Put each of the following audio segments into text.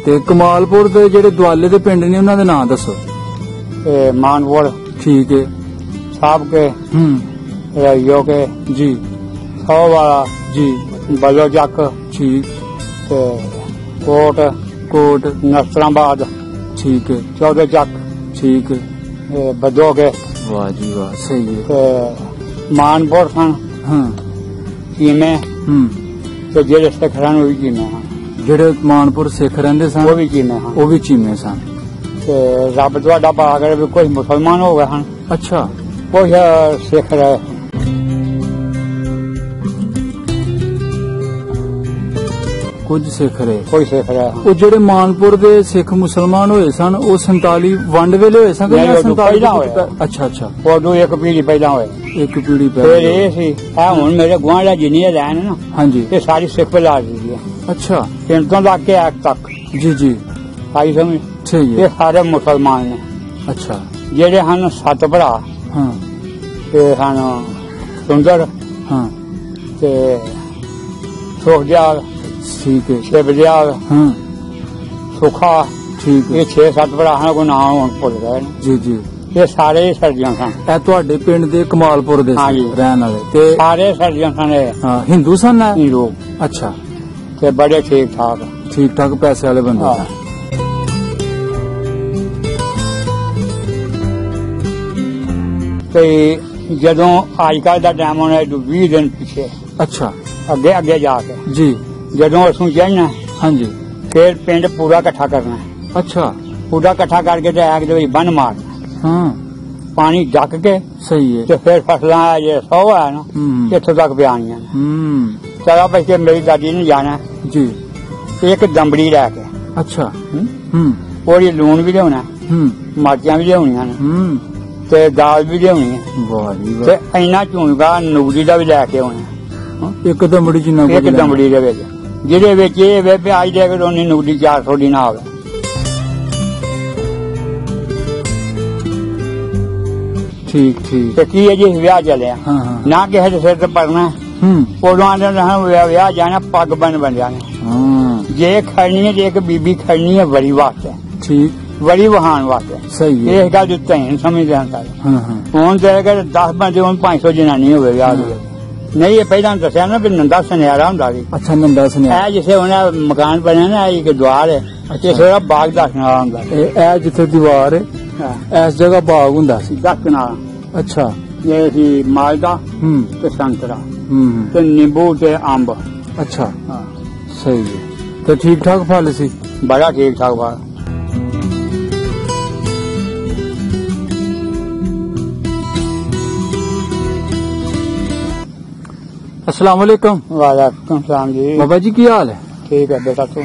ਤੇ ਕਮਾਲਪੁਰ ਦੇ ਜਿਹੜੇ ਦੁਆਲੇ ਦੇ ਪਿੰਡ ਨੇ ਉਹਨਾਂ ਦੇ ਨਾਂ ਦੱਸੋ। मानपुर ठीक है। साहब के रैयो के जी। 100 वाला जी। बलोचक ठीक। कोट कोट नसराबाद ठीक है। 14 चक ठीक है। बदो के वाह जी वाह सही है। मानपुर सन हाँ चीमे ते जेड़े सिख सन वो भी चीमे हैं। ਜਿਹੜੇ ਮਾਨਪੁਰ ਸਿੱਖ ਰਹਿੰਦੇ ਸਨ वो भी चीमे हैं। ਉਹ ਵੀ ਚੀਮੇ ਸਨ। रब तुहाडा भला करे भी कुछ मुसलमान हो गए हैं। अच्छा कुछ सिख रहे ਕੁਝ ਸਿੱਖ ਰਹੇ। कोई सिख रहे हैं। ਉਹ ਜਿਹੜੇ ਮਾਨਪੁਰ ਦੇ ਸਿੱਖ ਮੁਸਲਮਾਨ ਹੋਏ ਸਨ ਉਹ 47 ਵੰਡ ਵੇਲੇ ਹੋਏ ਸਨ ਨਹੀਂ, ਜਾਂ ਉਦੋਂ 47 ਪਹਿਲਾਂ ਹੋਇਆ। ਅੱਛਾ ਅੱਛਾ उदो एक पीढ़ी पहला होए ਇੱਕ ਪੀੜੀ फिर ਪਹਿਲਾਂ। ये सी हुण मेरे गुआढ़ा जिन्नी रहन ना ਹਾਂਜੀ ये सारी सिख लाज दी है। ਅੱਛਾ किंतों लग के एक तक ਜੀ ਜੀ आई समझ ਸਹੀ ये ਹੈ। सारे मुसलमान ने ਅੱਛਾ जेड़े हन 7 भरा ਹਾਂ ते हन सुंदर ਹਾਂ ते सुखदयाल ਠੀਕ ਹੈ। शिवदयाल ਹਾਂ सुखा ਠੀਕ ये ਹੈ 6-7 भरा हन को नाम हुण भुल गए ने। ਜੀ ਜੀ। ये सारे ही सर्दियां सन। ਇਹ ਤੁਹਾਡੇ ਪਿੰਡ ਦੇ ਕਮਾਲਪੁਰ ਦੇ ਸੀ ਹਾਂਜੀ। ਰਹਿਣ ਵਾਲੇ ਤੇ सारे सर्दियां सन ये ਹਾਂ ਹਿੰਦੂ ਸਨ ਇਹ? लोग ਅੱਛਾ ते बड़े ठीक ठाक। ਠੀਕ ਠਾਕ ਪੈਸੇ ਵਾਲੇ ਬੰਦੇ ਹਾਂ। ਸਨ। ਤੇ ਜਦੋਂ ਅੱਜ ਕੱਲ ਦਾ ਟਾਈਮ ਹੋਣਾ 20 ਦਿਨ ਪਿੱਛੇ ਅੱਛਾ ਅੱਗੇ ਅੱਗੇ ਜਾ ਕੇ ਜੀ ਜਦੋਂ ਅਸੀਂ ਜਾਣਾ ਹਾਂਜੀ ਫਿਰ ਪਿੰਡ ਪੂਰਾ ਇਕੱਠਾ ਕਰਨਾ। ਅੱਛਾ ਪੂਰਾ ਇਕੱਠਾ ਕਰਕੇ ਤੇ ਐਕ ਦੇ ਵਿੱਚ ਬੰਨ ਮਾਰਨਾ ਹਾਂ ਪਾਣੀ ਡੱਕ ਕੇ ਸਹੀ ਹੈ। ਤੇ ਫਿਰ ਫਸਲਾਂ ਜੇ 100 ਹੈ ਨਾ ਹੂੰ ਇੱਥੋਂ ਤੱਕ ਪਿਆਣੀਆਂ ਨੇ। ਹੂੰ ਚਲਾ ਬੱਚੇ ਮੇਰੀ ਦਾਦੀ ਨੇ ਜਾਣਾ ਜੀ ਇੱਕ ਦੰਬੜੀ ਲੈ ਕੇ ਅੱਛਾ ਹੂੰ, ਹੂੰ ਉਹਦੀ ਲੂਣ ਵੀ ਲਿਆਉਣਾ ਹੂੰ ਮਿਰਚਾਂ ਵੀ ਲਿਆਉਣੀਆਂ ਨੇ ਹੂੰ ਤੇ ਦਾਲ ਵੀ ਲਿਆਉਣੀ ਹੈ ਵਾਹ ਜੀ ਤੇ ਵਾਹ। ਇੰਨਾ ਝੁੰਗਾ ਨੂਗਦੀ ਦਾ ਵੀ ਲੈ ਕੇ ਆਉਣਾ ਇੱਕ ਦਮੜੀ ਜਿੰਨਾ ਕੁਝ ਇੱਕ ਲੈਣਾ। ਦੰਬੜੀ ਦੇ ਵਿੱਚ ਜਿਹਦੇ ਵਿੱਚ ਇਹ ਵੇ ਪਿਆਜ ਦੇ ਕੇ ਉਹਨੀ ਨੂਗਦੀ 400 ਦੀ ਨਾ ਆਵੇ। ਠੀਕ ਠੀਕ ਤੇ ਕੀ ਹੈ ਜੀ ਵਿਆਹ ਚੱਲਿਆ ਹਾਂ ਹਾਂ ਨਾ ਕਿਸੇ ਦੇ ਸਿਰ ਤੇ ਪੜਨਾ ਹੂੰ ਉਦੋਂ ਆਂਦੇ ਵਿਆਹ ਜਾਣਾ ਪੱਗ ਬਣ ਜਾਣਾ। ਹਾਂ ਜੇ ਖੜਨੀ ਹੈ ਜੇ ਇੱਕ ਬੀਬੀ ਖੜਨੀ ਹੈ ਵਰੀ ਵਾਸਤੇ ਠੀਕ ਵਰੀ ਵਹਾਣ ਵਾਸਤੇ ਸਹੀ ਹੈ। ਇਸ ਗੱਲ ਦੀ ਧੈਨ ਸਮਝਦੇ ਹਾਂ ਸਾਰੇ। ਹਾਂ ਹਾਂ ਹੁਣ ਤੇ ਅਗਰ 10 ਬੰਦੇ ਹੁਣ 500 ਜਨਾਨੀ ਹੋਵੇ ਵਿਆਹ ਦੀ ਨਹੀਂ ਇਹ ਪਹਿਲਾਂ ਦੱਸਿਆ ਨਾ ਵੀ ਨੰਦਾ ਸੁਨਿਆਰਾ ਹੁੰਦਾ ਸੀ। ਅੱਛਾ ਨੰਦਾ ਸੁਨਿਆ ਇਹ ਜਿੱਥੇ ਹੁਣ ਮਕਾਨ ਬਣਿਆ ਨਾ ਇੱਕ ਦੁਆਰ ਹੈ ਤੇ ਥੋੜਾ ਬਾਗ ਦੱਸਣ ਵਾਲਾ ਹੁੰਦਾ ਸੀ। ਇਹ ਜਿੱਥੇ ਦੀਵਾਰ ਹੈ ਹਾਂ, ਇਸ ਜਗ੍ਹਾ ਬਾਗ ਹੁੰਦਾ ਸੀ। ਦੱਸਣ ਵਾਲਾ ਅੱਛਾ ਇਹ ਸੀ ਮਾਲਦਾ ਹੂੰ ਤੇ ਸੰਤਰਾ ਹੂੰ ਤੇ ਨਿੰਬੂ ਤੇ ਅੰਬ। ਅੱਛਾ ਹਾਂ, ਸਹੀ ਹੈ। ਤੇ ਠੀਕ ਠਾਕ ਫਲ ਸੀ। ਬੜਾ ਠੀਕ ਠਾਕ ਬਾਤ। अस्सलाम वालेकुम। वालेकुम सलाम जी। बाबा जी की हाल है? ठीक है बेटा तू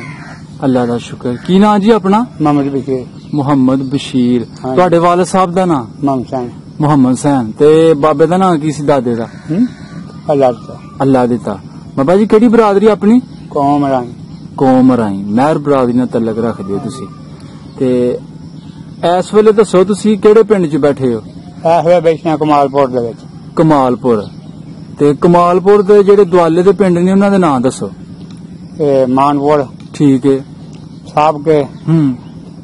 अल्लाह दा शुक्र। की नाम जी अपना? मोहम्मद बशीर मुहम्मद बशीर। हाँ। ਤੁਹਾਡੇ ਵਾਲਿਦ ਸਾਹਿਬ ਦਾ ਨਾਮ? मोहम्मद सैन। ਮੁਹੰਮਦ ਸੈਨ। ਤੇ ਬਾਬੇ ਦਾ ਨਾਮ ਕੀ ਸੀ ਦਾਦੇ ਦਾ? अल्लाह का ਅੱਲਾ ਦਿੱਤਾ। ਬਾਬਾ ਜੀ ਕਿਹੜੀ ਬਰਾਦਰੀ ਆਪਣੀ? कौम रानी। ਕੌਮ ਰਾਈ। ਮਹਿਰ ਬਰਾਦਰੀ ਨਾਲ ਤਲਕ ਰੱਖਦੇ ਹੋ ਤੁਸੀਂ। ਤੇ ਇਸ ਵੇਲੇ ਦੱਸੋ ਤੁਸੀਂ ਕਿਹੜੇ ਪਿੰਡ 'ਚ ਬੈਠੇ ਹੋ? ऐसे बैठे कमालपुर ਦੇ ਵਿੱਚ। ਕਮਾਲਪੁਰ। ਤੇ ਕਮਾਲਪੁਰ ਦੇ ਜਿਹੜੇ ਦੁਆਲੇ ਦੇ ਪਿੰਡ ਨੇ ਉਹਨਾਂ ਦੇ ਨਾਂ ਦੱਸੋ। मानपुर ठीक है। साहब के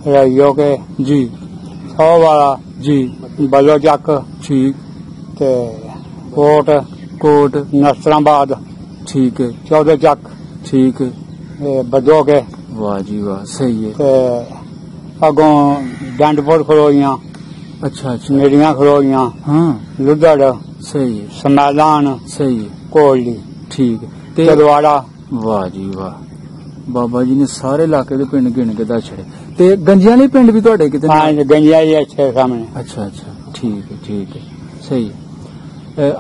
रैयो के जी 100 वाला जी बलोचक ठीक ते कोट कोट नसराबाद ठीक है 14 चक ठीक है। बदो के वाह जी वाह सही है। ते अगों डंडपुर खड़ोइयां अच्छा अच्छा मेरियां खड़ोइयां हाँ लुधड़ सही है समैलान सही है कोहली ठीक है। ते तलवाड़ा। वाह जी वाह बाबा जी ने सारे इलाके ਦੇ ਪਿੰਡ ਗਿਣ ਕੇ ਦੱਸ ਛੜੇ। ਤੇ ਗੰਜਿਆਂ ਵਾਲੇ ਪਿੰਡ ਵੀ ਤੁਹਾਡੇ ਕਿਤੇ? हाँ गंजिया ही अच्छे सामने। अच्छा अच्छा ठीक है सही है।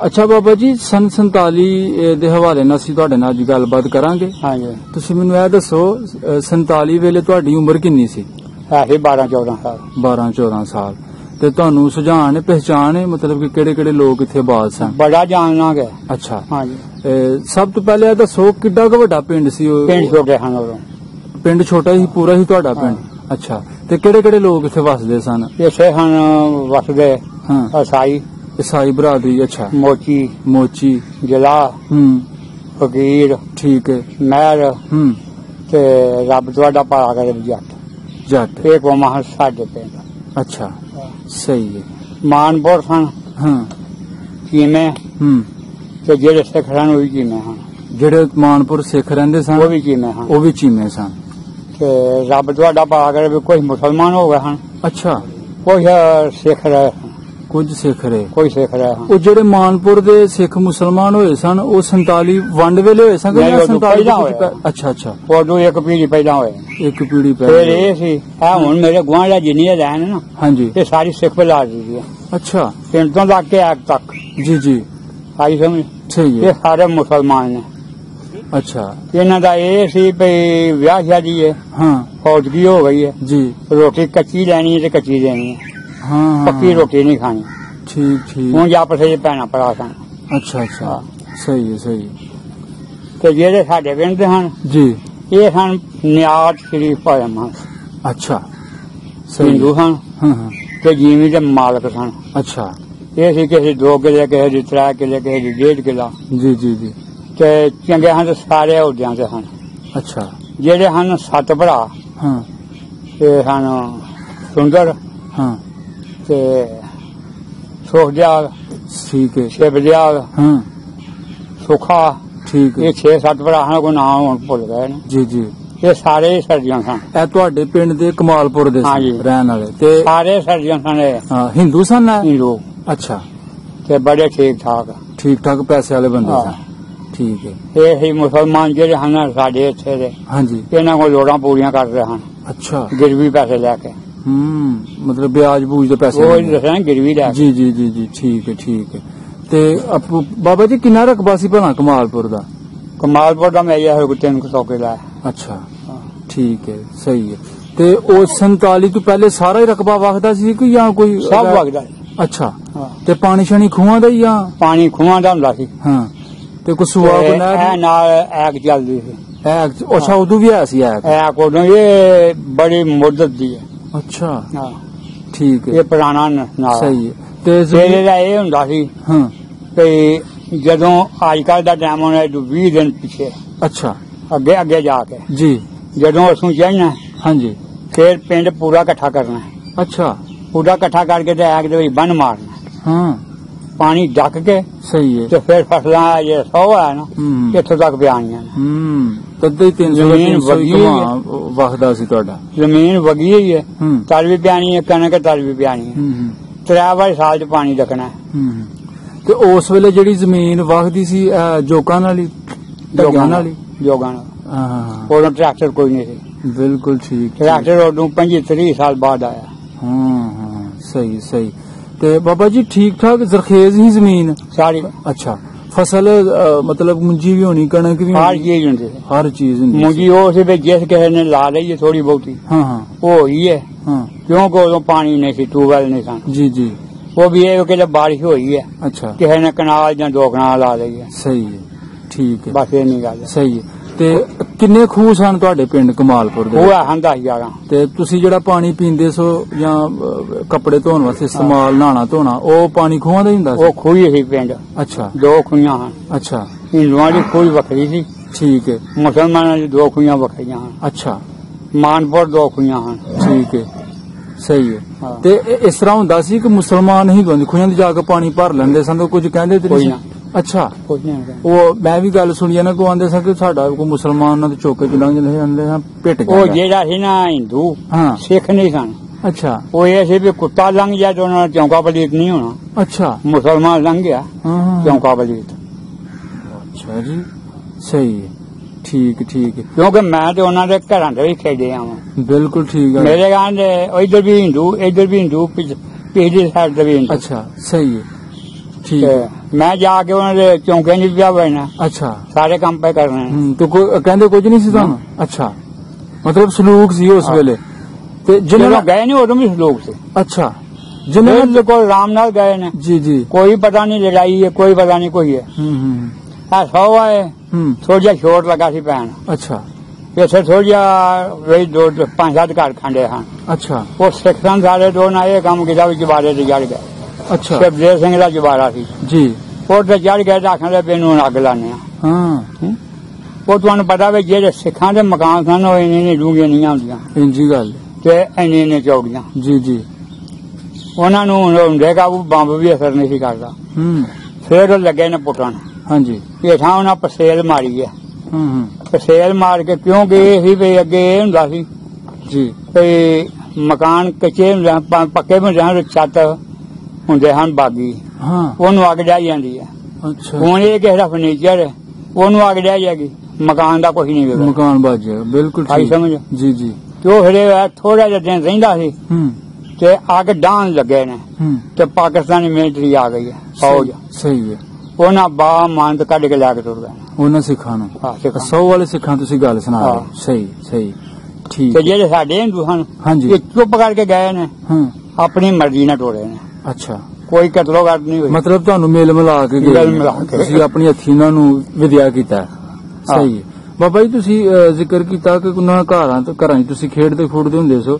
ਅੱਛਾ ਬਾਬਾ ਜੀ ਸਨ 47 ਦੇ ਹਵਾਲੇ ਨਾਲ ਅਸੀਂ ਤੁਹਾਡੇ ਨਾਲ ਅੱਜ ਗੱਲਬਾਤ ਕਰਾਂਗੇ। हाँ जी ਤੁਸੀਂ ਮੈਨੂੰ ਇਹ ਦੱਸੋ 47 ਵੇਲੇ ਤੁਹਾਡੀ ਉਮਰ ਕਿੰਨੀ ਸੀ? ऐसे 12-14 साल। 12-14 ਸਾਲ। ਤੇ ਤੁਹਾਨੂੰ ਸੁਝਾਣ ਪਹਿਚਾਣ ਹੈ ਮਤਲਬ ਕਿ ਕਿਹੜੇ ਕਿਹੜੇ ਲੋਕ ਇੱਥੇ ਆਬਾਦ ਸਨ? बड़ा जानना गया। ਅੱਛਾ हाँ जी ਸਭ ਤੋਂ ਪਹਿਲੇ ਇਹ ਦੱਸੋ ਕਿੱਡਾ ਕੁ ਵੱਡਾ ਪਿੰਡ ਸੀ ਉਹ? पिंड छोटे हैं उदों। ਪਿੰਡ ਛੋਟਾ ਸੀ ਪੂਰਾ ਹੀ ਤੁਹਾਡਾ ਪਿੰਡ? ਅੱਛਾ ਤੇ ਕਿਹੜੇ ਕਿਹੜੇ ਲੋਕ ਇੱਥੇ ਵਸਦੇ ਸਨ? इसे हैं वसदे ਹਾਂ ईसाई ਈਸਾਈ ਬਰਾਦਰੀ। ਅੱਛਾ मोची ਮੋਚੀ जला ਹੂੰ फकीर ਠੀਕ ਹੈ महर ਹੂੰ ਤੇ ਰੱਬ ਤੁਹਾਡਾ ਭਲਾ ਕਰੇ ਜੱਟ ਜੱਟ ਇਹ ਕੋਮਾ ਸਾਡੇ ਪਿੰਡ ਅੱਛਾ ਸਹੀ ਹੈ ਮਾਨਪੁਰ ਸਨ ਹਾਂ ਕਿਵੇਂ ਤੇ ਜਿਹੜੇ ਸਿੱਖ ਸਨ ਉਹ ਵੀ ਕਿਵੇਂ ਹਨ ਜਿਹੜੇ ਮਾਨਪੁਰ ਸਿੱਖ ਰਹਿੰਦੇ ਸਨ ਉਹ ਵੀ ਕਿਵੇਂ ਹਨ ਉਹ ਵੀ ਚੀਮੇ ਸਨ ਤੇ ਰੱਬ ਤੁਹਾਡਾ ਭਲਾ ਕਰੇ ਵੀ ਕੋਈ ਮੁਸਲਮਾਨ ਹੋ ਗਏ ਹਨ ਅੱਛਾ ਕੋਈ ਸਿੱਖ ਰਹੇ ਹਨ ਕੁਝ ਸਿੱਖ ਰਹੇ ਕੋਈ ਸਿੱਖ ਰਹੇ ਹਨ ਉਹ ਜਿਹੜੇ ਮਾਨਪੁਰ ਦੇ ਸਿੱਖ ਮੁਸਲਮਾਨ ਹੋਏ ਸਨ ਉਹ 47 ਵੰਡ ਵੇਲੇ ਹੋਏ ਸਨ ਕਿ ਨਹੀਂ, ਉਦੋਂ 47 ਪਹਿਲਾਂ ਹੋਏ। ਅੱਛਾ ਅੱਛਾ ਉਦੋਂ ਇੱਕ ਪੀੜੀ ਪਹਿਲਾਂ ਹੋਏ ਇੱਕ ਪੀੜੀ ਫਿਰ ਪਹਿਲੇ ਇਹ ਸੀ ਆ ਹੁਣ ਮੇਰੇ ਗੁਆਂਢ ਜਿੰਨੀਆਂ ਰਹਿਣ ਨਾ ਹਾਂਜੀ ਇਹ ਸਾਰੀ ਸਿੱਖ ਬਲਾ ਦੀ ਹੈ ਅੱਛਾ ਪਿੰਡ ਤੋਂ ਲੱਗ ਕੇ ਐਕ ਤੱਕ ਜੀ ਜੀ ਆਈ ਸਮਝ ਸਹੀ ਇਹ ਹੈ ਸਾਰੇ ਮੁਸਲਮਾਨ ਨੇ ਅੱਛਾ ਇਹਨਾਂ ਦਾ ਇਹ ਸੀ ਵੀ ਵਿਆਹ ਸ਼ਾਦੀ ਹੈ ਹਾਂ ਫੌਜਗੀ ਹੋ ਗਈ ਹੈ ਜੀ ਰੋਟੀ ਕੱਚੀ ਲੈਣੀ ਹੈ ਤੇ ਕੱਚੀ ਦੇਣੀ ਹੈ ਹਾਂ ਪੱਕੀ ਰੋਟੀ ਨਹੀਂ ਖਾਣੀ ਠੀਕ ਠੀਕ ਹੁਣ ਆਪਸ ਵਿੱਚ ਭੈਣਾਂ ਭਰਾ ਸਨ ਅੱਛਾ ਅੱਛਾ ਸਹੀ ਹੈ ਸਹੀ ਤੇ ਜਿਹੜੇ ਸਾਡੇ ਪਿੰਡ ਦੇ ਹਨ ਜੀ ਇਹ ਹਨ ਨਿਆਤ ਸ਼ਰੀਫ ਭਾਇਆ ਮਾਨ ਅੱਛਾ ਸਹੀ ਹਿੰਦੂ ਹਨ ਹਾਂ ਹਾਂ ਤੇ ਜੀਵੀ ਦੇ ਮਾਲਕ ਸਨ ਅੱਛਾ ਇਹ ਸੀ ਕਿਸੇ 2 ਕਿੱਲੇ ਕਿਸੇ ਦੀ 3 ਕਿੱਲੇ ਕਿਸੇ ਦੀ 1.5 ਕਿੱਲਾ ਜੀ ਜੀ ਜੀ ਤੇ ਚੰਗੇ ਹਨ ਤੇ ਸਾਰੇ ਅਹੁਦਿਆਂ ਤੇ ਹਨ ਅੱਛਾ ਜਿਹੜੇ ਹਨ 7 ਭਰਾ ਹਾਂ ਇਹ ਹਨ ਸੁੰਦਰ ਹਾਂ ਤੇ ਸੁਖਦਿਆਲ ਠੀਕ ਹੈ ਸ਼ਿਵਦਿਆਲ ਹਾਂ ਸੁਖਾ ਠੀਕ ਹੈ ਇਹ 6-7 ਭਰਾ ਹਨ ਕੋਈ ਨਾਮ ਹੁਣ ਭੁੱਲ ਗਏ ਨੇ ਜੀ ਜੀ ਇਹ ਸਾਰੇ ਸਰਜਨ ਸਨ ਇਹ ਤੁਹਾਡੇ ਪਿੰਡ ਦੇ ਕਮਾਲਪੁਰ ਦੇ ਹਾਂਜੀ। ਰਹਿਣ ਵਾਲੇ ਤੇ ਸਾਰੇ ਸਰਜਨ ਸਨ ਇਹ ਹਾਂ, ਹਿੰਦੂ ਸਨ ਇਹ? ਹਿੰਦੂ ਅੱਛਾ ਤੇ ਬੜੇ ਠੀਕ ਠਾਕ ਠੀਕ ਠਾਕ ਪੈਸੇ ਵਾਲੇ ਬੰਦੇ ਹਾਂ। ਸਨ ਠੀਕ ਹੈ ਇਹ ਹੀ ਮੁਸਲਮਾਨ ਜਿਹੜੇ ਹਨ ਸਾਡੇ ਇੱਥੇ ਦੇ ਹਾਂਜੀ ਇਹਨਾਂ ਕੋਲ ਲੋੜਾਂ ਪੂਰੀਆਂ ਕਰਦੇ ਹਨ ਅੱਛਾ ਗਿਰਵੀ ਪੈਸੇ ਲੈ ਕੇ ਮਤਲਬ ਵਿਆਜ ਬੂਜ ਦੇ ਪੈਸੇ ਉਹ ਲੈਂਦੇ। ਦੱਸਿਆ ਨਾ ਗਿਰਵੀ ਲੈ ਕੇ ਜੀ ਜੀ ਜੀ ਜੀ ਠੀਕ ਹੈ ਠੀਕ ਹੈ ਤੇ ਬਾਬਾ ਜੀ ਕਿੰਨਾ ਰਕਬਾ ਸੀ ਭਲਾ ਕਮਾਲਪੁਰ ਦਾ ਕਮਾਲਪੁਰ ਦਾ ਮੈਂ ਇਹ ਕੋਈ 300 ਕਿਲਾ ਅੱਛਾ ਠੀਕ ਹੈ ਸਹੀ ਹੈ ਤੇ ਉਹ 47 ਤੋਂ ਪਹਿਲੇ ਸਾਰਾ ਹੀ ਰਕਬਾ ਵਗਦਾ ਸੀ ਕਿ ਜਾਂ ਕੋਈ ਸਭ ਵਗਦਾ ਅੱਛਾ ਹਾਂ। ਤੇ ਪਾਣੀ ਸ਼ਾਣੀ ਖੂਹਾਂ ਦਾ ਹੀ ਜਾਂ ਪਾਣੀ ਖੂਹਾਂ ਦਾ ਹੁੰਦਾ ਸੀ ਹਾਂ ਤੇ ਕੋਈ ਸੂਆ ਤੇ ਬਣਾ ਇਹ ਨਾਲ ਐਕ ਚੱਲਦੀ ਸੀ ਅੱਛਾ ਉਦੋਂ ਵੀ ਆਇਆ ਸੀ ਐਕ ਐਕ ਉਦੋਂ ਇਹ ਬੜੀ ਮੁੱਦਤ ਦੀ ਹੈ ਅੱਛਾ ਹਾਂ ਠੀਕ ਹੈ ਇਹ ਪੁਰਾਣਾ ਨਾਲ ਸਹੀ ਹੈ ਤੇ ਤੇਰੇ ਦਾ ਇਹ ਹੁੰਦਾ ਸੀ ਹਾਂ ਕਿ ਜਦੋਂ ਅੱਜ ਕੱਲ ਦਾ ਟਾਈਮ ਹੋਣਾ 20 ਦਿਨ ਪਿੱਛੇ ਅੱਛਾ ਅੱਗੇ ਅੱਗੇ ਜਾ ਕੇ ਜੀ ਜਦੋਂ ਅਸੀਂ ਚਾਹੀਦਾ ਹਾਂਜੀ ਫਿਰ ਪਿੰਡ ਪੂਰਾ ਇਕੱਠਾ ਕਰਨਾ ਅੱਛਾ ਪੂਰਾ ਇਕੱਠਾ ਕਰਕੇ ਤੇ ਐਕ ਦੇ ਵਿੱਚ ਬੰਨ ਮਾਰਨਾ ਹਾਂ ਪਾਣੀ ਡੱਕ ਕੇ ਸਹੀ ਹੈ ਤੇ ਫਿਰ ਫਸਲਾਂ ਜੇ 100 ਹੈ ਨਾ ਹੂੰ ਇੱਥੋਂ ਤੱਕ ਪਿਆਣੀਆਂ ਨੇ ਤਦੇ 300 ਜ਼ਮੀਨ ਵਗੀ ਵਗਦਾ ਸੀ ਤੁਹਾਡਾ ਜ਼ਮੀਨ ਵਗੀ ਹੋਈ ਹੈ ਹੂੰ ਤਰ ਵੀ ਪਿਆਣੀ ਹੈ ਕਣਕ ਤਰ ਵੀ ਪਿਆਣੀ ਹੈ ਹੂੰ 3 ਵਾਰ ਸਾਲ ਚ ਪਾਣੀ ਰੱਖਣਾ ਹੂੰ ਤੇ ਉਸ ਵੇਲੇ ਜਿਹੜੀ ਜ਼ਮੀਨ ਵਗਦੀ ਸੀ ਜੋਕਾਂ ਨਾਲ ਹੀ ਢੱਗਿਆਂ ਨਾਲ ਹੀ ਜੋਗਾਂ ਨਾਲ ਹਾਂ ਉਦੋਂ ਟਰੈਕਟਰ ਕੋਈ ਨਹੀਂ ਸੀ ਬਿਲਕੁਲ ਠੀਕ ਟਰੈਕਟਰ ਉਦੋਂ 25-30 ਸਾਲ ਬਾਅਦ ਆਇਆ ਹਾਂ ਸਹੀ ਸਹੀ ਤੇ ਬਾਬਾ ਜੀ ਠੀਕ ਠਾਕ ਜ਼ਰਖੇਜ਼ ਹੀ ਜ਼ਮੀਨ ਸਾਰੀ ਅੱਛਾ ਫਸਲ ਮਤਲਬ ਮੁੰਜੀ ਵੀ ਹੋਣੀ ਕਣਕ ਵੀ ਹਰ ਹੋਣੀ ਚੀਜ਼ ਹੁੰਦੀ ਸੀ ਹਰ ਚੀਜ਼ ਹੁੰਦੀ ਸੀ। ਮੁੰਜੀ ਉਹ ਸੀ ਵੀ ਜਿਸ ਕਿਸੇ ਨੇ ਲਾ ਲਈ ਹੈ ਥੋੜੀ ਬਹੁਤੀ ਹਾਂ ਹਾਂ ਉਹ ਹੋਈ ਹੈ ਹਾਂ ਕਿਉਂਕਿ ਉਦੋਂ ਪਾਣੀ ਨਹੀਂ ਸੀ ਟੂਬਵੈਲ ਨਹੀਂ ਸਨ ਜੀ ਜੀ ਉਹ ਵੀ ਇਹ ਕਿ ਬਾਰਿਸ਼ ਹੋਈ ਹੈ ਅੱਛਾ ਕਿਸੇ ਨੇ ਕਨਾਲ ਜਾਂ 2 ਕਨਾਲ ਲਾ ਲਈ ਹੈ ਸਹੀ ਹੈ ਠੀਕ ਹੈ ਬਸ ਇਹ ਨਹੀਂ ਗੱਲ ਸਹੀ ਹੈ ਤੇ ਕਿੰਨੇ ਖੂਹ ਸਨ ਤੁਹਾਡੇ ਪਿੰਡ ਕਮਾਲਪੁਰ ਦੇ ਉਹ ਹੈ 10,000 ਤੇ ਤੁਸੀਂ ਜਿਹੜਾ ਪਾਣੀ ਪੀਂਦੇ ਸੋ ਜਾਂ ਕੱਪੜੇ ਧੋਣ ਵਾਸਤੇ ਇਸਤੇਮਾਲ ਨਹਾਣਾ ਧੋਣਾ ਉਹ ਪਾਣੀ ਖੂਹਾਂ ਦਾ ਹੀ ਹੁੰਦਾ ਸੀ ਉਹ ਖੂਹੀ ਸੀ ਪਿੰਡ ਅੱਛਾ 2 ਖੂਹੀਆਂ ਹਨ ਅੱਛਾ ਹਿੰਦੂਆਂ ਦੀ ਖੂਹੀ ਵੱਖਰੀ ਸੀ ਠੀਕ ਹੈ ਮੁਸਲਮਾਨਾਂ ਦੀ 2 ਖੂਹੀਆਂ ਵੱਖਰੀਆਂ ਹਨ ਅੱਛਾ ਮਾਨਪੁਰ 2 ਖੂਹੀਆਂ ਹਨ ਠੀਕ ਹੈ ਸਹੀ ਹੈ ਹਾਂ। ਤੇ ਇਸ ਤਰ੍ਹਾਂ ਹੁੰਦਾ ਸੀ ਕਿ ਮੁਸਲਮਾਨ ਹੀ ਗੰਦ ਖੂਹਾਂ ਦੀ ਜਾ ਕੇ ਪਾਣੀ ਭਰ ਲੈਂਦੇ ਸਨ ਤੇ ਕੁਝ ਕਹਿੰਦੇ ਤੇ ਕੋਈ ਨਹੀਂ ਨਾ। ਸੀ? ਅੱਛਾ ਕੁਛ ਨਹੀਂ ਹੁੰਦਾ। ਉਹ ਮੈਂ ਵੀ ਗੱਲ ਸੁਣੀ ਨਾ ਕੋ ਆਂਦੇ ਸਨ ਕਿ ਸਾਡਾ ਕੋਈ ਮੁਸਲਮਾਨ ਨਾਲ ਚੌਕੇ ਚ ਲੰਘ ਜਾਂਦੇ ਹਾਂ ਪਿੱਟ ਉਹ ਜਾਂਦਾ ਜਿਹੜਾ ਸੀ ਨਾ ਹਿੰਦੂ ਹਾਂ ਸਿੱਖ ਨਹੀਂ ਸਨ ਅੱਛਾ ਉਹ ਇਹ ਸੀ ਵੀ ਕੁੱਤਾ ਲੰਘ ਜਾਏ ਤਾਂ ਉਹਨਾਂ ਦਾ ਚੌਂਕਾ ਪਲੀਤ ਨਹੀਂ ਹੋਣਾ ਅੱਛਾ ਮੁਸਲਮਾਨ ਲੰਘ ਗਿਆ ਹਾਂ ਹਾਂ ਚੌਂਕਾ ਪਲੀਤ ਅੱਛਾ ਜੀ ਸਹੀ ਹੈ ਠੀਕ ਠੀਕ ਹੈ ਕਿਉਂਕਿ ਮੈਂ ਤੇ ਉਹਨਾਂ ਦੇ ਘਰਾਂ ਦੇ ਵੀ ਖੇਡੇ ਆਵਾਂ ਬਿਲਕੁਲ ਠੀਕ ਹੈ ਮੇਰੇ ਗਾਂ ਦੇ ਇੱਧਰ ਵੀ ਹਿੰਦੂ ਇੱਧਰ ਵੀ ਹਿੰਦੂ ਪਿਛਲੀ ਸਾਈਡ ਤੇ ਵੀ ਹਿੰਦੂ ਅੱਛਾ ਸਹੀ ਹੈ ਠੀਕ ਤੇ ਹੈ ਮੈਂ ਜਾ ਕੇ ਉਹਨਾਂ ਦੇ ਚੌਂਕੇ ਨਹੀਂ ਪਿਆ ਬੈਣਾ ਅੱਛਾ ਸਾਰੇ ਕੰਮ ਪੈ ਕਰਨੇ ਤੂੰ ਕਹਿੰਦੇ ਕੁਝ ਨਹੀਂ ਸੀ ਤੁਹਾਨੂੰ ਅੱਛਾ ਮਤਲਬ ਸਲੂਕ ਸੀ ਉਸ ਹਾਂ। ਵੇਲੇ ਤੇ ਜਦੋਂ ਜਿਹਨਾਂ ਗਏ ਨਹੀਂ ਉਦੋਂ ਵੀ ਲੋਕ ਸੀ ਅੱਛਾ ਜਿਹਨਾਂ ਜਿਹੜੇ ਕੋਲ ਰਾਮ ਨਾਲ ਗਏ ਨੇ ਜੀ ਜੀ ਕੋਈ ਪਤਾ ਨਹੀਂ ਲੜਾਈ ਹੈ ਕੋਈ ਪਤਾ ਨਹੀਂ ਕੋਈ ਹੈ ਹੂੰ ਆ 100 ਆਏ ਥੋੜਾ ਜਿਹਾ ਛੋਟ ਲੱਗਾ ਸੀ ਪੈਣ ਅੱਛਾ ਇੱਥੇ ਥੋੜਾ ਜਿਹਾ ਵੀ 5-7 ਘਰ ਖੰਡੇ ਹਨ ਅੱਛਾ ਉਹ ਸਿੱਖਾਂ ਸਾਰੇ ਦੋ ਨਾ ਇਹ ਕੰਮ ਕੀਤਾ ਵੀ ਜਵਾਰੇ ਤੇ ਚੜ ਗਏ ਅੱਛਾ ਸ਼ਿਵਦੇਵ ਸਿੰਘ ਦਾ ਜਵਾਰਾ ਸੀ ਜੀ ਉਹ ਤੇ ਚੜ ਗਏ ਤਾਂ ਆਖਣ ਦੇ ਮੈਨੂੰ ਅੱਗ ਲਾਣੇ ਆ ਹਾਂ ਉਹ ਤੁਹਾਨੂੰ ਪਤਾ ਵੀ ਜਿਹੜੇ ਸਿੱਖਾਂ ਦੇ ਮਕਾਨ ਸਨ ਉਹ ਇੰਨੇ ਡੂੰਘੀਆਂ ਨਹੀਂ ਹੁੰਦੀਆਂ ਇੰਜੀ ਗੱਲ ਤੇ ਇੰਨੇ ਚੌੜੀਆਂ। ਜੀ ਜੀ। ਉਹਨਾਂ ਨੂੰ ਹੁੰਦੇ ਕਾਬੂ ਬੰਬ ਵੀ ਅਸਰ ਨਹੀਂ ਸੀ ਕਰਦਾ। ਫਿਰ ਉਹ ਲੱਗੇ ਨੇ ਪੁੱਟਣ। ਹਾਂਜੀ। ਹੇਠਾਂ ਉਹਨਾਂ ਪਸੇਲ ਮਾਰੀ ਹੈ। ਪਸੇਲ ਮਾਰ ਕੇ ਕਿਉਂਕਿ ਇਹ ਸੀ ਵੀ ਅੱਗੇ ਇਹ ਹੁੰਦਾ ਸੀ ਜੀ ਵੀ ਮਕਾਨ ਕੱਚੇ ਹੁੰਦੇ ਪੱਕੇ ਹੁੰਦੇ ਹਨ, ਛੱਤ ਹੁੰਦੇ ਹਨ ਬਾਗੀ, ਉਹਨੂੰ ਅੱਗ ਡਹਿ ਜਾਂਦੀ ਹੈ। ਅੱਛਾ। ਹੁਣ ਇਹ ਕਿਸੇ ਦਾ ਫਰਨੀਚਰ ਹੈ, ਉਹਨੂੰ ਅੱਗ ਡਹਿ ਜਾਏਗੀ, ਮਕਾਨ ਦਾ ਕੁਛ ਨਹੀਂ ਹੋਵੇਗਾ, ਮਕਾਨ ਬਚ ਜਾਏਗਾ। ਬਿਲਕੁਲ ਆਈ ਸਮਝ। ਜੀ ਜੀ। ਤੇ ਉਹ ਫਿਰ ਥੋੜਾ ਜਿਹਾ ਦਿਨ ਰਹਿੰਦਾ ਸੀ ਤੇ ਅੱਗ ਡਾਹਣ ਲੱਗੇ ਨੇ ਤੇ ਪਾਕਿਸਤਾਨੀ ਮਿਲਟਰੀ ਆ ਗਈ ਹੈ, ਫੌਜ। ਸਹੀ ਹੈ। ਉਹਨਾਂ ਬਾ ਮੰਦ ਕੱਢ ਕੇ ਲੈ ਕੇ ਤੁਰ ਗਏ ਉਹਨਾਂ ਸਿੱਖਾਂ ਨੂੰ। 100 ਵਾਲੇ ਸਿੱਖਾਂ ਤੁਸੀਂ ਗੱਲ ਸੁਣਾ ਰਹੇ। ਸਹੀ ਸਹੀ ਠੀਕ। ਤੇ ਜਿਹੜੇ ਸਾਡੇ ਹਿੰਦੂ ਹਨ ਇਹ ਚੁੱਪ ਕਰਕੇ ਗਏ ਨੇ, ਆਪਣੀ ਮਰਜ਼ੀ ਨਾਲ ਟੋੜੇ ਨੇ। ਅੱਛਾ। ਕੋਈ ਕਤਲੋਗਤ ਨਹੀਂ ਹੋਈ। ਮਤਲਬ ਤੁਹਾਨੂੰ ਮੇਲ ਮਿਲਾ ਕੇ ਤੁਸੀਂ ਆਪਣੀ ਹੱਥੀਂ ਉਹਨਾਂ ਨੂੰ ਵਿਦਿਆ ਕੀਤਾ। ਸਹੀ ਹੈ। ਬਾਬਾ ਜੀ ਤੁਸੀਂ ਜ਼ਿਕਰ ਕੀਤਾ ਕਿ ਉਹਨਾਂ ਘਰਾਂ ਚ ਤੁਸੀਂ ਖੇਡਦੇ ਖੂਡਦੇ ਹੁੰਦੇ ਸੋ,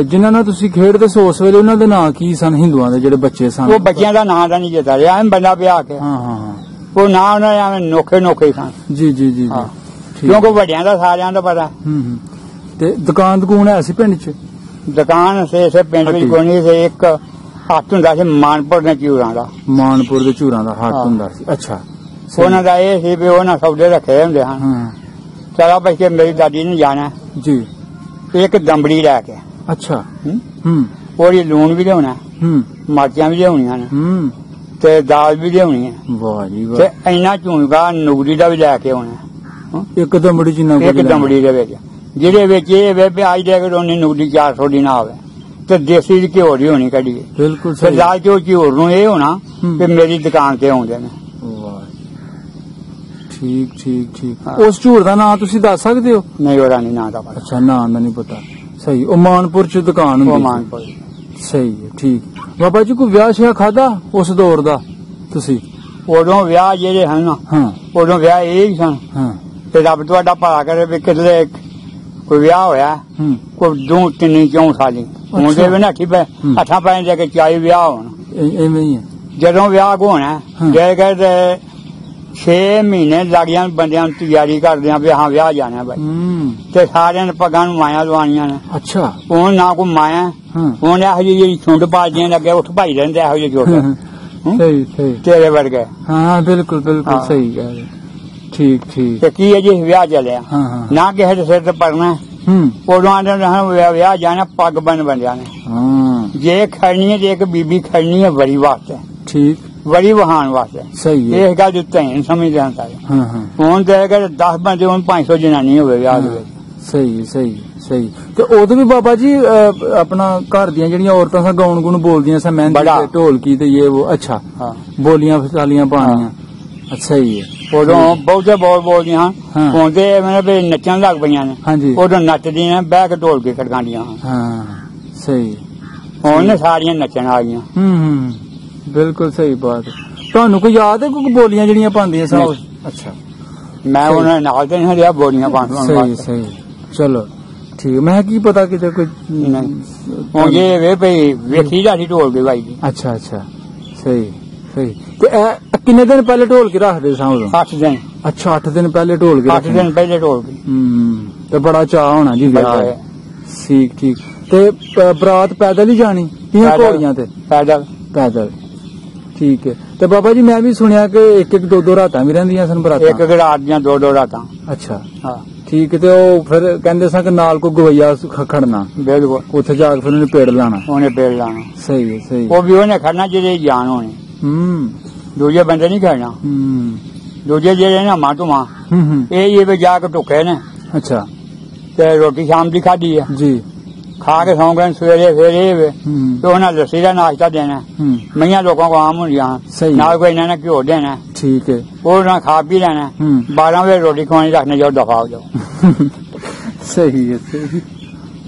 ਜਿਨ੍ਹਾਂ ਨਾਲ ਤੁਸੀਂ ਖੇਡਦੇ ਸੋ ਉਸ ਵੇਲੇ ਉਹਨਾਂ ਦੇ ਨਾਂ ਕੀ ਸਨ ਹਿੰਦੂਆਂ ਦੇ ਜਿਹੜੇ ਬੱਚੇ ਸਨ? ਉਹ ਬੱਚਿਆਂ ਦਾ ਨਾਂ ਤਾਂ ਨਹੀਂ ਜਿੱਤਾ ਰਿਹਾ, ਐਵੇਂ ਬੰਦਾ ਵਿਆਹ ਕੇ। ਉਹ ਨਾਂ ਉਹਨਾਂ ਦੇ ਐਵੇਂ ਨੋਖੇ ਨੋਖੇ ਸਨ। ਜੀ ਜੀ ਜੀ। ਕਿਉਂਕਿ ਵੱਡਿਆਂ ਦਾ ਸਾਰਿਆਂ ਦਾ ਪਤਾ। ਤੇ ਦੁਕਾਨ ਹੈ ਸੀ ਪਿੰਡ ਚ? ਦੁਕਾਨ ਸੇ ਪਿੰਡ ਵਿੱਚ ਕੋਈ ਨਹੀਂ ਸੀ। ਇੱਕ ਹੱਥ ਹੁੰਦਾ ਸੀ ਮਾਨਪੁਰ ਦੇ ਝੂਰਾਂ ਦਾ। ਮਾਨਪੁਰ ਦੇ ਝੂਰਾਂ ਦਾ ਹੱਥ ਹੁੰਦਾ ਸੀ। ਅੱਛਾ। ਉਹਨਾਂ ਦਾ ਇਹ ਸੀ ਵੀ ਉਹਨਾਂ ਸੌਦੇ ਰੱਖੇ ਹੁੰਦੇ ਹਨ। ਚਲਾ ਬਈ ਕੇ ਮੇਰੀ ਦਾਦੀ ਨੇ ਜਾਣਾ ਜੀ, ਇੱਕ ਦੰਬੜੀ ਲੈ ਕੇ। ਅੱਛਾ। ਉਹਦੀ ਲੂਣ ਵੀ ਲਿਆਉਣਾ, ਮਿਰਚਾਂ ਵੀ ਲਿਆਉਣੀਆਂ ਨੇ ਤੇ ਦਾਲ ਵੀ ਲਿਆਉਣੀ ਹੈ। ਵਾਹ ਜੀ ਵਾਹ। ਤੇ ਇੰਨਾ ਝੁੰਗਾ ਨੁਗਰੀ ਦਾ ਵੀ ਲੈ ਕੇ ਆਉਣਾ। ਇੱਕ ਦੰਬੜੀ ਚ ਇੱਕ ਦੰਬੜੀ ਦੇ ਵਿੱਚ, ਜਿਹਦੇ ਵਿੱਚ ਇਹ ਵੇ ਵੀ ਅੱਜ ਦੇ ਉਹਨੀ ਨੁਗਰੀ 400 ਦੀ ਨਾ ਆਵੇ ਤੇ ਦੇਸੀ ਦੀ ਘਿਓ ਦੀ ਹੋਣੀ ਕੱਢੀਏ। ਬਿਲਕੁਲ। ਤੇ ਲਾਲ ਘਿਓ ਨੂੰ ਇਹ ਹੋਣਾ ਕਿ ਮੇਰੀ ਦੁਕਾਨ ਤੇ ਆਉਂਦੇ ਨੇ। ਠੀਕ ਠੀਕ ਠੀਕ। ਉਸ ਝੂਰ ਦਾ ਨਾਂ ਤੁਸੀਂ ਦੱਸ ਸਕਦੇ ਹੋ? ਨਹੀਂ, ਉਹਦਾ ਨਹੀਂ ਨਾਂ ਦਾ ਪਤਾ। ਅੱਛਾ, ਨਾਂ ਦਾ ਨਹੀਂ ਪਤਾ। ਸਹੀ। ਉਹ ਮਾਨਪੁਰ ਚ ਦੁਕਾਨ ਹੁੰਦੀ? ਮਾਨਪੁਰ। ਸਹੀ ਹੈ। ਠੀਕ। ਬਾਬਾ ਜੀ ਕੋਈ ਵਿਆਹ ਸ਼ਿਆ ਖਾਦਾ ਉਸ ਦੌਰ ਦਾ ਤੁਸੀਂ? ਉਦੋਂ ਵਿਆਹ ਜਿਹੜੇ ਹਨ ਉਦੋਂ ਵਿਆਹ ਇਹ ਹੀ ਸਨ। ਤੇ ਰੱਬ ਤੁਹਾਡਾ ਭਲਾ ਕਰੇ ਵੀ ਕਿਤੇ ਕੋਈ ਵਿਆਹ ਹੋਇਆ ਕੋਈ 2 3 4 ਸਾਲੀ ਹੁੰਦੇ ਵੀ ਨਾ ਅੱਠਾਂ ਪੈਣ ਜਾ ਕੇ ਚਾਹੀ ਵਿਆਹ ਹੋਣ। ਇਵੇਂ ਹੀ ਹੈ। ਜਦੋਂ ਵਿਆਹ ਹੋਣਾ ਜੇ ਕਹਿੰਦੇ 6 ਮਹੀਨੇ ਲੱਗ ਜਾਣ ਬੰਦਿਆਂ ਨੂੰ ਤਿਆਰੀ ਕਰਦੇ ਆ ਵੀ ਹਾਂ ਵਿਆਹ ਜਾਣਾ ਬਾਈ। ਤੇ ਸਾਰਿਆਂ ਨੇ ਪੱਗਾਂ ਨੂੰ ਮਾਇਆ ਲਵਾਉਣੀਆਂ ਨੇ। ਅੱਛਾ। ਹੁਣ ਨਾ ਕੋਈ ਮਾਇਆ, ਹੁਣ ਇਹੋ ਜਿਹੀ ਜਿਹੜੀ ਛੁੰਡ ਪਾਜੀਆਂ ਲੱਗੇ ਉੱਠ ਭਾਈ ਰਹਿੰਦੇ ਇਹੋ ਜਿਹੇ ਛੋਟੇ। ਸਹੀ ਸਹੀ। ਤੇਰੇ ਵਰਗੇ। ਹਾਂ ਬਿਲਕੁਲ ਬਿਲਕੁਲ ਸਹੀ ਗੱਲ। ਠੀਕ ਠੀਕ। ਤੇ ਕੀ ਹੈ ਜੀ ਵਿਆਹ ਚੱਲਿਆ ਨਾ ਕਿਸੇ ਦੇ ਸਿਰ ਤੇ ਪੜਨਾ। ਉਦੋਂ ਆਂਦੇ ਵਿਆਹ ਜਾਣਾ ਪੱਗ ਬੰਨਿਆ ਨੇ। ਜੇ ਖੜਨੀ ਹੈ ਜੇ ਇੱਕ ਬੀਬੀ ਖੜਨੀ ਹੈ ਵਰੀ ਵਾਸਤੇ। ਠੀਕ। ਵਰੀ ਵਹਾਣ ਵਾਸਤੇ। ਸਹੀ ਹੈ। ਇਸ ਗੱਲ ਦੀ ਧੈਨ ਸਮਝਦੇ ਹਨ ਸਾਰੇ। ਹੁਣ ਤੇ 10 ਬੰਦੇ ਹੁਣ 500 ਜਨਾਨੀ ਹੋਵੇ ਵਿਆਹ ਦੇ ਵਿੱਚ। ਸਹੀ ਸਹੀ ਸਹੀ। ਤੇ ਉਦੋਂ ਵੀ ਬਾਬਾ ਜੀ ਆਪਣਾ ਘਰ ਦੀਆਂ ਜਿਹੜੀਆਂ ਔਰਤਾਂ ਸਨ ਗਾਉਣ ਗੁਣ ਬੋਲਦੀਆਂ ਸਨ, ਮਹਿੰਦੀ ਢੋਲਕੀ ਤੇ ਇਹ ਉਹ। ਅੱਛਾ। ਬੋਲੀਆਂ ਫਸਾਲੀਆਂ ਪਾਣੀਆਂ। ਅੱਛਾ ਹੀ ਹੈ। ਉਦੋਂ ਬਹੁਤੇ ਬੋਲਦੀਆਂ ਹਨ। ਹੁਣ ਤੇ ਵੀ ਨੱਚਣ ਲੱਗ ਪਈਆਂ ਨੇ। ਹਾਂਜੀ। ਉਦੋਂ ਨੱਚਦੀਆਂ ਬਹਿ ਕੇ ਢੋਲ ਕੇ ਖੜਕਾਉਂਦੀਆਂ। ਹਾਂ ਸਹੀ। ਹੁਣ ਸਾਰੀਆਂ ਨੱਚਣ ਆ ਗਈਆਂ। ਬਿਲਕੁਲ ਸਹੀ ਬਾਤ। ਤੁਹਾਨੂੰ ਕੋਈ ਯਾਦ ਹੈ ਕੋਈ ਬੋਲੀਆਂ ਜਿਹੜੀਆਂ ਪਾਉਂਦੀਆਂ ਸਨ? ਅੱਛਾ। ਮੈਂ ਉਹਨਾਂ ਨਾਲ ਤੇ ਨਹੀਂ ਰਿਹਾ ਬੋਲੀਆਂ ਪਾਉਣ। ਸਹੀ ਸਹੀ। ਚਲੋ ਠੀਕ। ਮੈਂ ਕੀ ਪਤਾ ਕਿਤੇ ਕੋਈ ਨਹੀਂ। ਹੁਣ ਜੇ ਵੇ ਭਈ ਵੇਖੀ ਦਾ ਸੀ ਢੋਲ ਕੇ ਭਾਈ ਦੀ। ਅੱਛਾ ਅੱਛਾ। ਸਹੀ ਸਹੀ। ਤੇ ਕਿੰਨੇ ਦਿਨ ਪਹਿਲੇ ਢੋਲ ਕੇ ਰੱਖਦੇ ਸਾਂ ਉਦੋਂ? 8 ਦਿਨ। ਅੱਛਾ 8 ਦਿਨ ਪਹਿਲੇ ਢੋਲ ਕੇ? 8 ਦਿਨ ਪਹਿਲੇ ਢੋਲ ਕੇ। ਤੇ ਬੜਾ ਚਾਅ ਹੋਣਾ ਜੀ ਵਿਆਹ। ਠੀਕ ਠੀਕ। ਤੇ ਬਰਾਤ ਪੈਦਲ ਹੀ ਜਾਣੀ ਜਾਂ ਘੋੜੀਆਂ ਤੇ? ਪੈਦਲ। ਪੈਦਲ। ਠੀਕ ਹੈ। ਤੇ ਬਾਬਾ ਜੀ ਮੈਂ ਵੀ ਸੁਣਿਆ ਕਿ 1 2 2 ਰਾਤਾਂ ਵੀ ਰਹਿੰਦੀਆਂ ਸਨ ਬਰਾਤਾਂ? 1 ਰਾਤ ਦੀਆਂ 2 2 ਰਾਤਾਂ। ਅੱਛਾ। ਹਾਂ ਠੀਕ। ਤੇ ਉਹ ਫਿਰ ਕਹਿੰਦੇ ਸਨ ਕਿ ਨਾਲ ਕੋਈ ਗਵਈਆ ਖੜਨਾ? ਬਿਲਕੁਲ। ਉੱਥੇ ਜਾ ਕੇ ਫਿਰ ਉਹਨੇ ਪੇੜ ਲਾਣਾ? ਉਹਨੇ ਪੇੜ ਲਾਣਾ। ਸਹੀ ਹੈ ਸਹੀ। ਉਹ ਵੀ ਉਹਨੇ ਖੜਨਾ ਜਿਹਦੇ ਜਾਨ ਹੋਣੀ। ਦੂਜੇ ਬੰਦੇ ਨਹੀਂ ਖੜਨਾ। ਦੂਜੇ ਜਿਹੜੇ ਨਾ ਮਾਂ ਧੂਆਂ ਇਹ ਵੀ ਜਾ ਕੇ ਢੁੱਕੇ ਨੇ। ਅੱਛਾ। ਤੇ ਰੋਟੀ ਸ਼ਾਮ ਦੀ ਖਾਧੀ ਹੈ ਜੀ। ਖਾ ਕੇ ਸੌਂ ਗਏ ਸਵੇਰੇ। ਫਿਰ ਇਹ ਤੇ ਉਹਨਾਂ ਲੱਸੀ ਦਾ ਨਾਸ਼ਤਾ ਦੇਣਾ। ਮਈਆਂ ਲੋਕਾਂ ਕੋ ਆਮ ਹੁੰਦੀਆਂ ਨਾਲ ਕੋਈ ਇਹਨਾਂ ਨੇ ਘਿਓ ਦੇਣਾ। ਠੀਕ ਹੈ। ਉਹ ਨਾ ਖਾ ਪੀ ਲੈਣਾ। 12 ਵਜੇ ਰੋਟੀ ਖਵਾਉਣੀ ਰੱਖਣੇ ਜਾਓ ਦਫਾ ਹੋ ਜਾਓ। ਸਹੀ ਹੈ ਸਹੀ।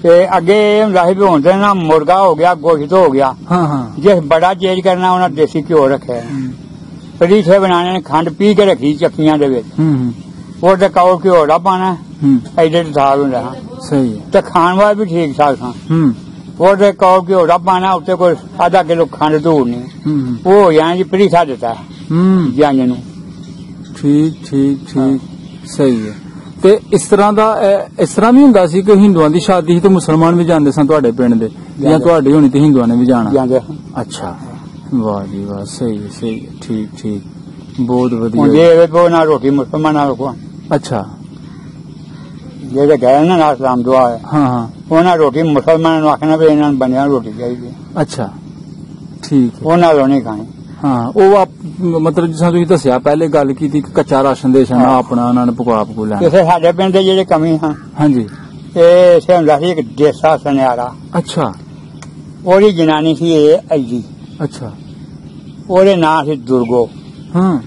ਤੇ ਅੱਗੇ ਇਹ ਹੁੰਦਾ ਸੀ ਵੀ ਹੁਣ ਤੇ ਨਾ ਮੁਰਗਾ ਹੋ ਗਿਆ ਗੋਸ਼ਤ ਹੋ ਗਿਆ। ਜੇ ਬੜਾ ਚੇਂਜ ਕਰਨਾ ਉਹਨਾਂ ਦੇਸੀ ਘਿਓ ਰੱਖਿਆ। ਪਰੀਠੇ ਬਣਾਣੇ ਨੇ ਖੰਡ ਪੀ ਕੇ ਰੱਖੀ ਚੱਕੀਆਂ ਦੇ ਵਿੱਚ। ਉਹ ਤੇ ਕੌਲ ਘਿਓ ਦਾ ਪਾਣਾ ਐਡੇ ਸਾਲ ਹੁੰਦਾ। ਸਹੀ। ਤੇ ਖਾਣ ਵਾਲੇ ਵੀ ਠੀਕ ਠਾਕ ਸਨ। ਉਹ ਤੇ ਕੌਲ ਘਿਓ ਦਾ ਪਾਣਾ ਉੱਤੇ ਕੋਈ ½ ਕਿਲੋ ਖੰਡ ਧੂੜਨੀ। ਉਹ ਹੋ ਜਾਣਾ ਜੀ ਪਰੀਠਾ ਦਿੱਤਾ ਜੰਜ ਨੂੰ। ਠੀਕ ਠੀਕ ਠੀਕ। ਸਹੀ ਹੈ। ਤੇ ਇਸ ਤਰ੍ਹਾਂ ਵੀ ਹੁੰਦਾ ਸੀ ਕਿ ਹਿੰਦੂਆਂ ਦੀ ਸ਼ਾਦੀ ਸੀ ਤੇ ਮੁਸਲਮਾਨ ਵੀ ਜਾਂਦੇ ਸਨ ਤੁਹਾਡੇ ਪਿੰਡ ਦੇ, ਜਾਂ ਤੁਹਾਡੀ ਹੋਣੀ ਤੇ ਹਿੰਦੂਆਂ ਨੇ ਵੀ ਜਾਣਾ? ਅੱਛਾ, ਵਾਹ ਜੀ ਵਾਹ, ਸਹੀ ਹੈ, ਠੀਕ, ਬਹੁਤ ਵਧੀਆ। ਨਾ ਰੋਟੀ ਮੁਸਲਮਾਨਾਂ ਨੂੰ। ਅੱਛਾ, ਜਿਹੜੇ ਗਏ ਨਾ ਨਾਲ ਸਲਾਮ ਦੁਆ ਹੈ, ਹਾਂ, ਉਹਨਾਂ ਰੋਟੀ ਮੁਸਲਮਾਨਾਂ ਨੂੰ ਆਖਣਾ ਵੀ ਇਹਨਾਂ ਨੂੰ ਬੰਦਿਆਂ ਨੂੰ ਰੋਟੀ ਚਾਹੀਦੀ। ਅੱਛਾ, ਠੀਕ, ਉਹਨਾਂ ਨੂੰ ਨਹੀਂ ਖਾਣੀ। ਹਾਂ, ਉਹ ਮਤਲਬ ਜਿਸ ਤਰ੍ਹਾਂ ਤੁਸੀਂ ਦੱਸਿਆ ਪਹਿਲੇ ਗੱਲ ਕੀਤੀ ਕੱਚਾ ਰਾਸ਼ਨ ਦੇ ਛਣਾ ਆਪਣਾ ਉਹਨਾਂ ਨੇ ਪਕਾ ਲੈਣਾ। ਕਿਸੇ ਸਾਡੇ ਪਿੰਡ ਦੇ ਜਿਹੜੇ ਕਮੀ ਹਨ, ਹਾਂਜੀ, ਇਹ ਹੁੰਦਾ ਸੀ ਇੱਕ ਦੇਸਾ ਸੁਨਿਆਰਾ। ਅੱਛਾ, ਉਹਦੀ ਜਨਾਨੀ ਸੀ ਇਹ ਐਜੀ। ਅੱਛਾ, ਉਹਦੇ ਨਾਂ ਸੀ ਦੁਰਗੋ। ਹਾਂ,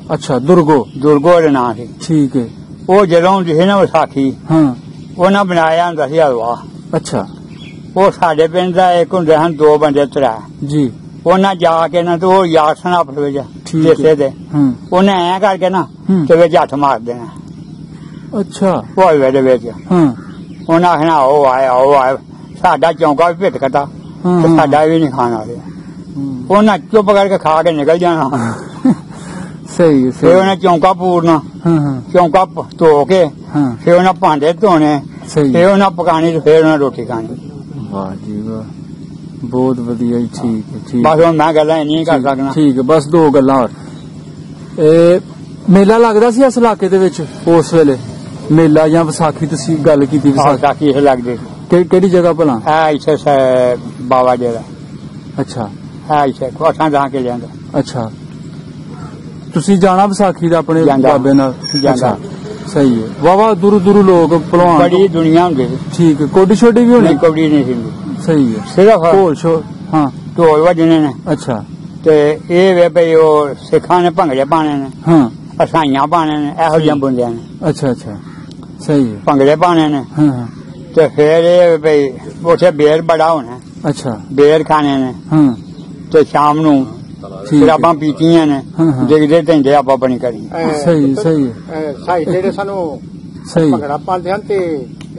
ਅੱਛਾ, ਦੁਰਗੋ ਦੇ ਨਾਂ ਸੀ। ਠੀਕ ਹੈ। ਉਹ ਜਦੋਂ ਹੁੰਦੀ ਸੀ ਨਾ ਵਿਸਾਖੀ, ਹਾਂ, ਉਹਨਾਂ ਬਣਾਇਆ ਹੁੰਦਾ ਸੀ ਹਲਵਾ। ਅੱਛਾ, ਉਹ ਸਾਡੇ ਪਿੰਡ ਦਾ ਇੱਕ ਹੁੰਦੇ ਹਨ 2 ਬੰਦੇ 3 ਜੀ, ਉਹਨਾਂ ਜਾ ਕੇ ਨਾ ਤੇ ਉਹ ਯਾਰ ਸਨ ਆਪਸ ਵਿੱਚ ਦੇਸੇ ਦੇ, ਉਹਨੇ ਐਂ ਕਰਕੇ ਨਾ ਤੇ ਵਿੱਚ ਹੱਥ ਮਾਰ ਦੇਣਾ। ਅੱਛਾ, ਭੋਲਵੇ ਦੇ ਵਿੱਚ ਉਹਨਾਂ ਆਖਣਾ ਉਹ ਆਇਆ ਸਾਡਾ ਚੌਂਕਾ ਵੀ ਭਿੱਟ ਕੱਟਾ ਤੇ ਸਾਡਾ ਵੀ ਨਹੀਂ ਖਾਣ ਵਾਲੇ। ਉਹਨਾਂ ਚੁੱਪ ਕਰਕੇ ਖਾ ਕੇ ਨਿਕਲ ਜਾਣਾ। ਸਹੀ, ਫਿਰ ਉਹਨੇ ਚੌਂਕਾ ਪੂਰਨਾ, ਚੌਂਕਾ ਧੋ ਕੇ ਫਿਰ ਉਹਨਾਂ ਭਾਂਡੇ ਧੋਣੇ, ਫਿਰ ਉਹਨਾਂ ਪਕਾਣੀ ਤੇ ਫਿਰ ਉਹਨਾਂ ਰੋਟੀ ਖਾਣੀ। ਵਾਹ ਜੀ ਵਾਹ, ਬਹੁਤ ਵਧੀਆ ਜੀ। ਠੀਕ, ਬਸ ਹੁਣ ਮੈਂ ਗੱਲਾਂ ਇੰਨੀਆਂ ਕਰ ਸਕਦਾ। ਠੀਕ ਹੈ, ਬਸ 2 ਗੱਲਾਂ ਹੋਰ। ਮੇਲਾ ਲੱਗਦਾ ਸੀ ਇਸ ਇਲਾਕੇ ਦੇ ਵਿੱਚ ਉਸ ਵੇਲੇ? ਮੇਲਾ ਜਾਂ ਵਿਸਾਖੀ ਤੁਸੀਂ ਗੱਲ ਕੀਤੀ? ਵਿਸਾਖੀ ਇਹ ਲੱਗਦੀ। ਕਿਹੜੀ ਜਗ੍ਹਾ ਭਲਾ? ਹੈ ਇੱਥੇ ਬਾਵਾ ਜੀ ਦਾ। ਅੱਛਾ, ਹੈ ਇੱਥੇ ਕੋਠਾਂ ਜਾ ਕੇ ਲਿਆਂਦਾ। ਅੱਛਾ, ਤੁਸੀਂ ਜਾਣਾ ਵਿਸਾਖੀ ਦਾ ਆਪਣੇ ਬਾਬੇ ਨਾਲ? ਅੱਛਾ, ਸਹੀ ਹੈ। ਵਾਵਾ ਦੂਰ ਲੋਕ ਭਲਵਾਨ, ਬੜੀ ਦੁਨੀਆ ਹੁੰਦੀ। ਠੀਕ ਹੈ, ਕੋਡੀ ਛੋਡੀ ਵੀ ਹੋਣੀ? ਕੋਡੀ ਨਹੀਂ ਸੀ। ਸਹੀ ਹੈ, ਸਿਰਫ ਢੋਲ ਹਾਂ, ਢੋਲ ਵੱਜਣੇ ਨੇ। ਅੱਛਾ, ਤੇ ਇਹ ਵੇ ਭਈ ਉਹ ਸਿੱਖਾਂ ਨੇ ਭੰਗੜੇ ਪਾਣੇ ਨੇ, ਹਾਂ, ਅਸਾਈਆਂ ਪਾਣੇ ਨੇ, ਇਹੋ ਜਿਹੀਆਂ ਬੁੰਦਿਆਂ ਨੇ। ਅੱਛਾ, ਸਹੀ ਹੈ, ਭੰਗੜੇ ਪਾਣੇ ਨੇ। ਹਾਂ, ਤੇ ਫਿਰ ਇਹ ਭਈ ਉੱਥੇ ਬੇਰ ਬੜਾ ਹੋਣਾ। ਅੱਛਾ, ਬੇਰ ਖਾਣੇ ਨੇ। ਹਾਂ, ਤੇ ਸ਼ਾਮ ਨੂੰ ਸ਼ਰਾਬਾਂ ਪੀਤੀਆਂ ਨੇ, ਦੇਖਦੇ ਢੰਡੇ ਆਪਾਂ ਬਣੀ ਕਰੀ। ਸਹੀ ਹੈ। ਸਾਈ ਜਿਹੜੇ ਸਾਨੂੰ ਭੰਗੜਾ ਪਾਉਂਦੇ ਹਨ ਤੇ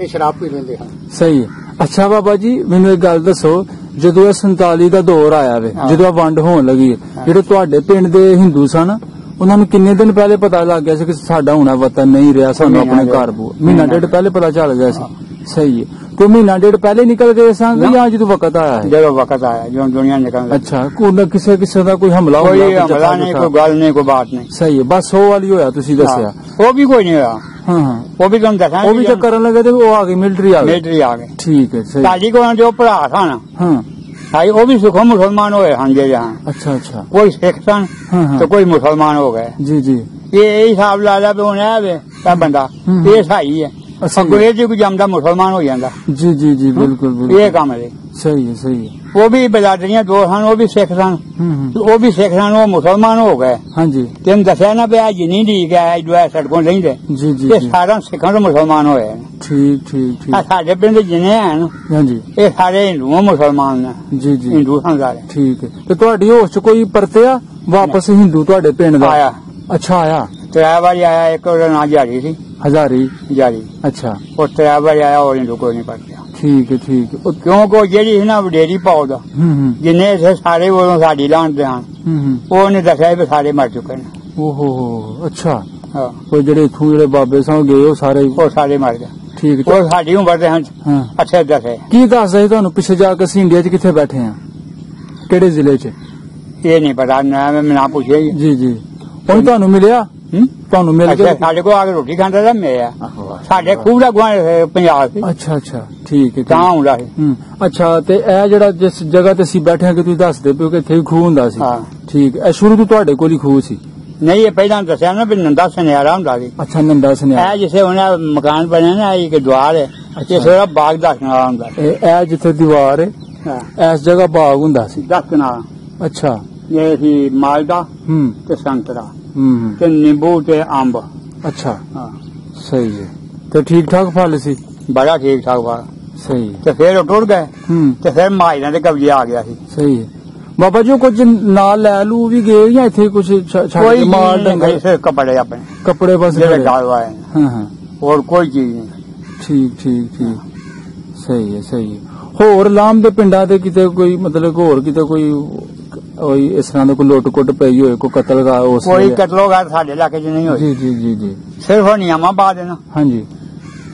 ਇਹ ਸ਼ਰਾਬ ਪੀ ਲੈਂਦੇ ਹਨ। ਸਹੀ ਹੈ। ਅੱਛਾ ਬਾਬਾ ਜੀ, ਮੈਨੂੰ ਇੱਕ ਗੱਲ ਦੱਸੋ, ਜਦੋਂ ਇਹ 47 ਦਾ ਦੌਰ ਆਇਆ ਵੇ, ਜਦੋਂ ਵੰਡ ਹੋਣ ਲੱਗੀ, ਜਿਹੜੇ ਤੁਹਾਡੇ ਪਿੰਡ ਦੇ ਹਿੰਦੂ ਸਨ ਉਹਨਾਂ ਨੂੰ ਕਿੰਨੇ ਦਿਨ ਪਹਿਲੇ ਪਤਾ ਲੱਗ ਗਿਆ ਸੀ ਕਿ ਸਾਡਾ ਹੁਣਾ ਵਤਨ ਨਹੀਂ ਰਿਹਾ, ਸਾਨੂੰ ਆਪਣੇ ਘਰ ਮਹੀਨਾ ਡੇਢ ਪਹਿਲੇ ਪਤਾ ਚੱਲ ਗਿਆ ਸੀ? ਸਹੀ ਹੈ। ਕੋਈ ਮਹੀਨਾ ਡੇਢ ਪਹਿਲੇ ਨਿਕਲ ਗਏ ਸਾਂ ਜਾਂ ਜਦੋਂ ਵਕਤ ਆਇਆ? ਜਦੋਂ ਵਕਤ ਆਇਆ, ਜਦੋਂ ਦੁਨੀਆ ਨਿਕਲ। ਅੱਛਾ, ਕਿਸੇ ਦਾ ਕੋਈ ਹਮਲਾ ਨਹੀਂ, ਕੋਈ ਗੱਲ ਨਹੀਂ, ਕੋਈ ਬਾਤ ਨਹੀਂ। ਸਹੀ ਹੈ, ਬਸ 100 ਵਾਲੀ ਹੋਇਆ ਤੁਸੀਂ ਦੱਸਿਆ। ਉਹ ਵੀ ਕੋਈ ਨਹੀਂ ਹੋਇਆ। ਹਾਂ, ਉਹ ਵੀ ਤੁਹਾਨੂੰ ਦੱਸਾਂ, ਉਹ ਵੀ ਜਦ ਕਰਨ ਲੱਗੇ ਤੇ ਉਹ ਆ ਗਈ, ਮਿਲਟਰੀ ਆ ਗਈ। ਠੀਕ ਹੈ, ਸਹੀ। ਸਾਡੀ ਕੋਲ ਜੋ ਭਰਾ ਸਨ, ਹਾਂ, ਸਾਈ ਉਹ ਵੀ ਸਿੱਖੋ ਮੁਸਲਮਾਨ ਹੋਏ ਹਨ ਜੇ ਜਹਾਂ। ਅੱਛਾ, ਕੋਈ ਸਿੱਖ ਸਨ ਤੇ ਕੋਈ ਮੁਸਲਮਾਨ ਹੋ ਗਏ। ਜੀ, ਇਹ ਹਿਸਾਬ ਲਾ ਲਿਆ ਵੀ ਹੁਣ ਇਹ ਬੰਦਾ ਇਹ ਸਹੀ ਹੈ, ਅੱਗੇ ਜੇ ਕੋਈ ਜੰਮਦਾ ਮੁਸਲਮਾਨ ਹੋ ਜਾਂਦਾ। ਜੀ, ਬਿਲਕੁਲ ਇਹ ਕੰਮ ਹੈ। ਸਹੀ ਹੈ। ਉਹ ਵੀ ਬਰਾਦਰੀਆਂ 2 ਸਨ, ਉਹ ਵੀ ਸਿੱਖ ਸਨ, ਉਹ ਮੁਸਲਮਾਨ ਹੋ ਗਏ। ਹਾਂਜੀ, ਤੈਨੂੰ ਦੱਸਿਆ ਨਾ ਵੀ ਜਿੰਨੀ ਢੀਕ ਹੈ ਸੜਕੋਂ ਲੈਂਦੇ, ਇਹ ਸਾਰਾ ਸਿੱਖਾਂ ਤੋਂ ਮੁਸਲਮਾਨ ਹੋਏ। ਠੀਕ। ਸਾਡੇ ਪਿੰਡ ਜਿੰਨੇ ਹਨ, ਹਾਂਜੀ, ਇਹ ਸਾਰੇ ਹਿੰਦੂ ਮੁਸਲਮਾਨ ਨੇ। ਜੀ, ਹਿੰਦੂ ਹਨ ਸਾਰੇ। ਠੀਕ ਹੈ। ਤੇ ਤੁਹਾਡੀ ਹੋਸ਼ ਚ ਕੋਈ ਪਰਤਿਆ ਵਾਪਸ ਹਿੰਦੂ ਤੁਹਾਡੇ ਪਿੰਡ ਦਾ? ਆਇਆ। ਅੱਛਾ, ਆਇਆ 3 ਵਾਰੀ ਆਇਆ। ਇੱਕ ਉਹਦਾ ਨਾਂ ਹਜ਼ਾਰੀ ਸੀ। ਹਜ਼ਾਰੀ। ਅੱਛਾ, ਉਹ 3 ਵਾਰੀ ਆਇਆ, ਉਹ ਹਿੰਦੂ ਕੋਈ ਨਹੀਂ ਪਰਤਿਆ। ਠੀਕ ਹੈ। ਕਿਉਂਕਿ ਜਿਹੜੀ ਸੀ ਨਾ ਵਡੇਰੀ ਪੌਦ, ਜਿੰਨੇ ਇੱਥੇ ਸਾਰੇ ਉਦੋਂ ਸਾਡੀ ਲਾਂਦੇ ਹਨ, ਉਹਨੇ ਦੱਸਿਆ ਵੀ ਸਾਰੇ ਮਰ ਚੁੱਕੇ ਨੇ। ਓਹੋ, ਅੱਛਾ। ਉਹ ਜਿਹੜੇ ਇੱਥੋਂ ਜਿਹੜੇ ਬਾਬੇ ਸਾਂ ਗਏ ਉਹ ਸਾਰੇ ਮਰ ਗਏ। ਠੀਕ, ਉਹ ਸਾਡੀ ਉਮਰ ਦੇ ਹਨ। ਅੱਛਾ, ਦੱਸੇ ਕੀ ਦੱਸਦਾ ਤੁਹਾਨੂੰ ਪਿੱਛੇ ਜਾ ਕੇ ਅਸੀਂ ਇੰਡੀਆ ਚ ਕਿੱਥੇ ਬੈਠੇ ਆ, ਕਿਹੜੇ ਜ਼ਿਲ੍ਹੇ ਚ? ਇਹ ਨਹੀਂ ਪਤਾ, ਮੈਂ ਨਾ ਪੁੱਛਿਆ। ਜੀ, ਹੁਣ ਤੁਹਾਨੂੰ ਮਿਲਿਆ? ਤੁਹਾਨੂੰ ਮਿਲ ਗਿਆ? ਸਾਡੇ ਕੋਲ ਆ ਕੇ ਰੋਟੀ ਖਾਂਦਾ ਤਾਂ ਮੈਂ ਸਾਡੇ ਖੂਹ ਦਾ ਗੁਆਂਢ ਪੰਜਾਬ ਸੀ। ਅੱਛਾ, ਠੀਕ ਹੈ, ਤਾਂ ਆਉਂਦਾ ਸੀ। ਅੱਛਾ, ਤੇ ਇਹ ਜਿਹੜਾ ਜਿਸ ਜਗ੍ਹਾ ਤੇ ਅਸੀਂ ਬੈਠੇ ਕਿ ਤੁਸੀਂ ਦੱਸਦੇ ਪਿਓ ਕਿ ਇੱਥੇ ਵੀ ਖੂਹ ਹੁੰਦਾ ਸੀ? ਠੀਕ, ਇਹ ਸ਼ੁਰੂ ਤੋਂ ਤੁਹਾਡੇ ਕੋਲ ਹੀ ਖੂਹ ਸੀ? ਨਹੀਂ, ਇਹ ਪਹਿਲਾਂ ਦੱਸਿਆ ਨਾ ਵੀ ਨੰਦਾ ਸੁਨਿਆਰਾ ਹੁੰਦਾ ਸੀ। ਅੱਛਾ, ਨੰਦਾ ਸੁਨਿਆਰਾ। ਇਹ ਜਿੱਥੇ ਹੁਣ ਮਕਾਨ ਬਣਿਆ ਨਾ, ਇੱਕ ਦੀਵਾਰ ਹੈ, ਇਸ ਬਾਗ 10 ਕਨਾਲ ਹੁੰਦਾ। ਇਹ ਜਿੱਥੇ ਦੀਵਾਰ ਹੈ ਇਸ ਜਗ੍ਹਾ ਬਾਗ ਹੁੰਦਾ ਸੀ 10 ਕਨਾਲ। ਅੱਛਾ, ਇਹ ਸੀ ਮਾਲਦਾ ਤੇ ਸੰਤਰਾ ਤੇ ਨਿੰਬੂ ਤੇ ਅੰਬ। ਅੱਛਾ, ਸਹੀ ਹੈ। ਤੇ ਠੀਕ ਠਾਕ ਫਲ ਸੀ? ਬੜਾ ਠੀਕ ਠਾਕ ਫਲ। ਸਹੀ। ਤੇ ਫਿਰ ਉਹ ਟੁੱਟ ਗਏ ਤੇ ਫਿਰ ਮਾਇਰਾਂ ਦੇ ਕਬਜ਼ੇ ਆ ਗਿਆ ਸੀ। ਸਹੀ ਹੈ। ਬਾਬਾ ਜੀ ਕੁਝ ਨਾਲ ਲੈ ਲੂ ਵੀ ਗਏ ਜਾਂ ਇੱਥੇ ਕੁਝ ਕੋਈ ਮਾਲ ਡੰਗਰ? ਕੱਪੜੇ ਆਪਣੇ ਕੱਪੜੇ ਬਸ ਜਿਹੜੇ ਗਾਲ ਆਏ। ਹਾਂ, ਹੋਰ ਕੋਈ ਚੀਜ਼ ਨਹੀਂ। ਠੀਕ। ਸਹੀ ਹੈ। ਹੋਰ ਲਾਮ ਦੇ ਪਿੰਡਾਂ ਦੇ ਕਿਤੇ ਕੋਈ ਮਤਲਬ ਹੋਰ ਕਿਤੇ ਕੋਈ ਉਹੀ ਇਸ ਤਰ੍ਹਾਂ ਦਾ ਕੋਈ ਲੁੱਟ-ਕੁੱਟ ਪਈ ਹੋਏ, ਕੋਈ ਕਤਲ ਦਾ ਉਸ ਕੋਈ ਕਤਲੋਗਾਰ ਸਾਡੇ ਇਲਾਕੇ 'ਚ ਨਹੀਂ ਹੋਈ। ਜੀ ਜੀ ਜੀ ਜੀ। ਸਿਰਫ ਨਿਯਮਾਬਾਦ ਨਾ। ਹਾਂਜੀ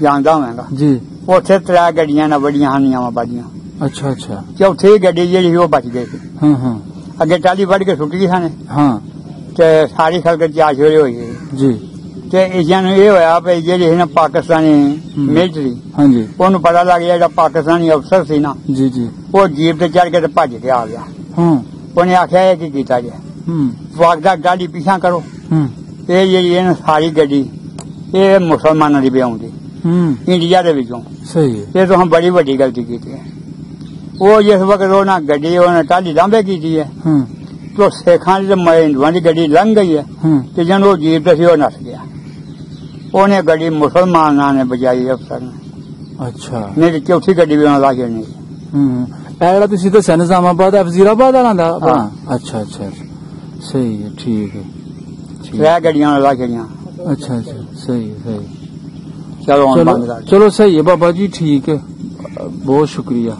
ਜਾਣਦਾ ਹੋਵੇਗਾ ਜੀ। ਉੱਥੇ 3 ਗੱਡੀਆਂ ਨਾ ਬੜੀਆਂ ਹਨ ਨਿਯਮਾਬਾਦੀਆਂ। ਅੱਛਾ ਅੱਛਾ। ਚੌਥੀ ਗੱਡੀ ਜਿਹੜੀ ਉਹ ਬਚ ਗਈ ਸੀ। ਹਾਂ ਹਾਂ। ਅੱਗੇ ਟਾਲੀ ਵੱਢ ਕੇ ਸੁੱਟ ਗਈ ਸਾਨੇ। ਹਾਂ। ਤੇ ਸਾਰੀ ਖਲਕ ਚਾਸ਼ ਹੋਈ ਜੀ। ਤੇ ਇਹਨਾਂ ਨੂੰ ਇਹ ਹੋਇਆ ਵੀ ਜਿਹੜੀ ਹੈ ਨਾ ਪਾਕਿਸਤਾਨੀ ਮਿਲਟਰੀ, ਹਾਂਜੀ, ਉਹਨੂੰ ਪਤਾ ਲੱਗ ਗਿਆ ਜਿਹੜਾ ਪਾਕਿਸਤਾਨੀ ਅਫਸਰ ਸੀ ਨਾ ਜੀ ਜੀ, ਉਹ ਜੀਪ ਤੇ ਚੜ ਕੇ ਤੇ ਭੱਜ ਕੇ ਆ ਗਿਆ। ਉਹਨੇ ਆਖਿਆ ਇਹ ਕੀ ਕੀਤਾ ਜੇ? ਵਾਗਦਾ ਗਾੜੀ ਪਿੱਛਾ ਕਰੋ। ਇਹ ਜਿਹੜੀ ਹੈ ਨਾ ਸਾਰੀ ਗੱਡੀ ਇਹ ਮੁਸਲਮਾਨਾਂ ਦੀ ਬਿਆਉਂਦੀ ਇੰਡੀਆ ਦੇ ਵਿੱਚੋਂ। ਸਹੀ ਹੈ। ਇਹ ਤਾਂ ਬੜੀ ਵੱਡੀ ਗਲਤੀ ਕੀਤੀ ਹੈ। ਉਹ ਜਿਸ ਵਕਤ ਉਹ ਨਾ ਗੱਡੀ ਉਹਨੇ ਟਾਲੀ ਲਾਂਬੇ ਕੀਤੀ ਹੈ तो सिखा हिंदुआ की गड्डी लंघ गई है तो जन वो जीप से वो नस गया। उन्हें गड्डी मुसलमान ने बचाई अफसर ने। अच्छा। नहीं तो चौथी गड्डी भी ला के नहीं। दसा निजामाबाद वजीराबाद वाला। अच्छा अच्छा सही है। ठीक है। 3 गड्डियां ला के। अच्छा अच्छा सही है सही। चलो चलो सही है बाबा जी। ठीक है बहुत शुक्रिया।